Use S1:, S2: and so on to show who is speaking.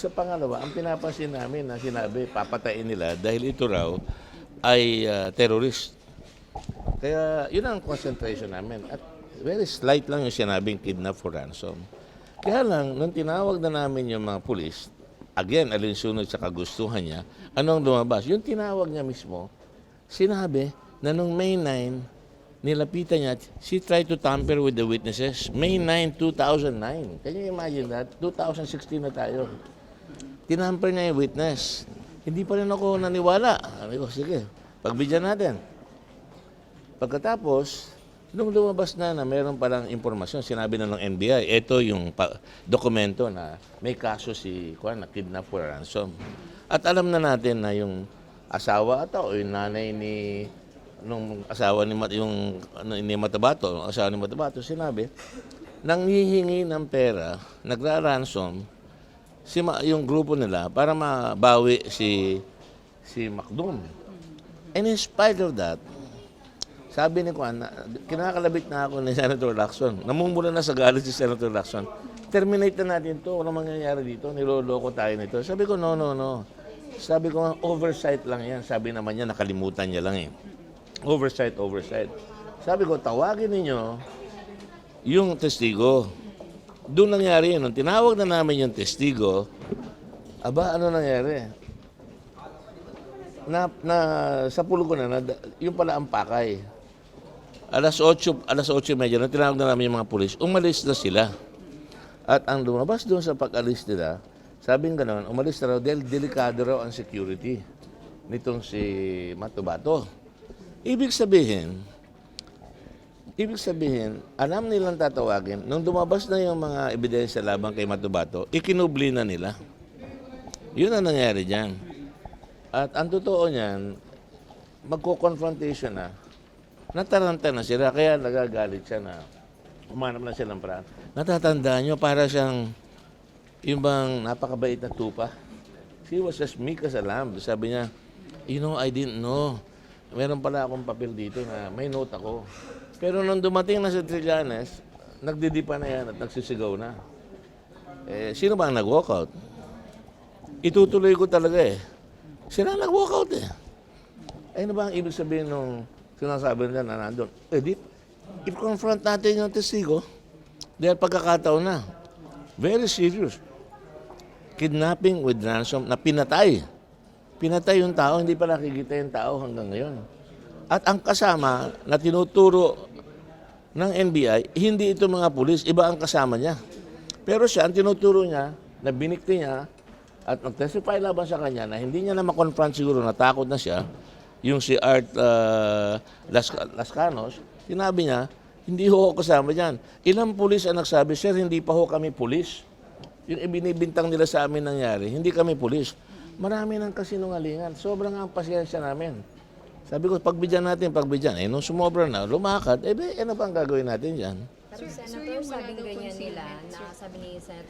S1: sa pangalawa, ang pinapansin namin na sinabi, papatayin nila dahil ito raw ay terrorist. Kaya yun ang concentration namin. At very slight lang yung sinabing kidnap for ransom. Kaya lang, nung tinawag na namin yung mga pulis, again, alinsunod sa kagustuhan niya, anong lumabas? Yung tinawag niya mismo, sinabi na nung May 9, nilapitan niya, she tried to tamper with the witnesses. May 9, 2009. Can you imagine that? 2016 na tayo. Tinamper niya yung witness. Hindi pa rin ako naniwala. Sabi ko, sige, pagbigyan natin. Pagkatapos, nung lumabas na meron palang impormasyon, sinabi na ng NBI, ito yung dokumento na may kaso si Juan na kidnap for ransom. At alam na natin na yung asawa o yung nanay nung asawa ni Matabato, asawa ni Matabato, sinabi, nang hihingi ng pera, nagra-ransom yung grupo nila para mabawi si Macdum. And in spite of that, sabi ni Juan, kinakalabit na ako ni Senator Lacson. Namumula na sa galit si Senator Lacson. Terminate na natin to. Walang mangyayari dito. Niloloko tayo nito. Sabi ko, no. Sabi ko, oversight lang yan. Sabi naman niya, nakalimutan niya lang eh. Oversight. Sabi ko, tawagin ninyo yung testigo. Doon nangyari yun. Nung tinawag na namin yung testigo, ano nangyari? Sa pulo ko yung pala ang pakay. Alas 8:30 nung tinawag na namin yung mga pulis, umalis na sila. At ang lumabas doon sa pag-alis nila, sabing gano'n, umalis na raw dahil delikado raw ang security nitong si Matabato. Ibig sabihin, alam nilang tatawagin, nung dumabas na yung mga ebidensya labang kay Matabato, ikinubli na nila. Yun ang nangyari dyan. At ang totoo niyan, magko-confrontation na, nataranta na sila, kaya nagagalit siya na umanap na siya ng paraan. Natatandaan nyo, para siyang yung bang napakabait na tupa. She was as meek as a lamb. Sabi niya, I didn't know. Meron pala akong papel dito na may note ako. Pero nung dumating na sa Trillanes, nagdidipa na yan at nagsisigaw na. Sino ba ang nag-walkout? Itutuloy ko talaga eh. Sila nag-walkout eh. Ano ba ang ibig sabihin nung sinasabi nila na nandun? I-confront natin yung testigo dahil pagkakataon na. Very serious. Kidnapping with ransom na pinatay. Pinatay yung tao, hindi pa nakikita yung tao hanggang ngayon. At ang kasama na tinuturo ng NBI, hindi ito mga pulis, iba ang kasama niya. Pero siya, ang tinuturo niya, na binikti niya, at nag-testify laban sa kanya na hindi niya na makonfront siguro, natakot na siya, yung si Art Lascanos, sinabi niya, hindi ho ako kasama dyan. Ilang pulis ang nagsabi, sir, hindi pa ho kami pulis. Yung ibinibintang nila sa amin nangyari, hindi kami pulis. Marami ng kasinungalingan. Sobrang ang pasensya namin. Sabi ko, pagbigyan natin. Nung sumobra na, lumakad, ano ba ang gagawin natin dyan?
S2: Pero Senator, sabi ganyan nila, na sabi ni Senator